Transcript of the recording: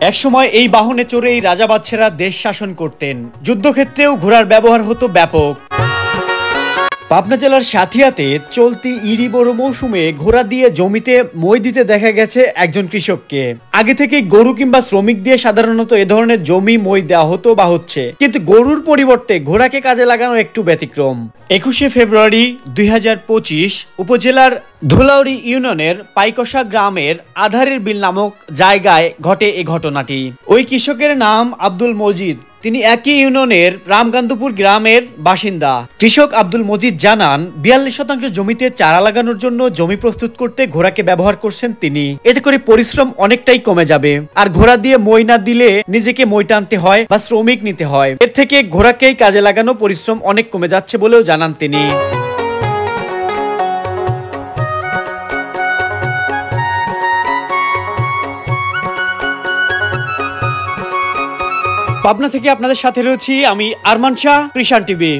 একসময় এই বাহনে চড়েই রাজা বাদশারা দেশ শাসন করতেন। যুদ্ধক্ষেত্রেও ঘোড়ার ব্যবহার হতো ব্যাপক। পাবনা জেলার সাথিয়াতে চলতি ইরি বড় মৌসুমে ঘোড়া দিয়ে জমিতে মই দিতে দেখা গেছে একজন কৃষককে। আগে থেকে গরু কিংবা শ্রমিক দিয়ে সাধারণত এ ধরনের জমি মই দেওয়া হতো বা হচ্ছে, কিন্তু গরুর পরিবর্তে ঘোড়াকে কাজে লাগানো একটু ব্যতিক্রম। 21শে ফেব্রুয়ারি 2025 উপজেলার ধুলাউড়ি ইউনিয়নের পাইকসা গ্রামের আধারের বিল নামক জায়গায় ঘটে এ ঘটনাটি। ওই কৃষকের নাম আব্দুল মজিদ। তিনি একই ইউনিয়নের রামকান্তপুর গ্রামের বাসিন্দা। কৃষক আব্দুল মজিদ জানান, 42% জমিতে চারা লাগানোর জন্য জমি প্রস্তুত করতে ঘোড়াকে ব্যবহার করছেন তিনি। এতে করে পরিশ্রম অনেকটাই কমে যাবে। আর ঘোড়া দিয়ে মই না দিলে নিজেকে মই টানতে হয় বা শ্রমিক নিতে হয়। এর থেকে ঘোড়াকেই কাজে লাগানো পরিশ্রম অনেক কমে যাচ্ছে বলেও জানান তিনি। পাবনা থেকে আপনাদের সাথে রয়েছি আমি আরমান শাহ, কৃষাণ টিভি।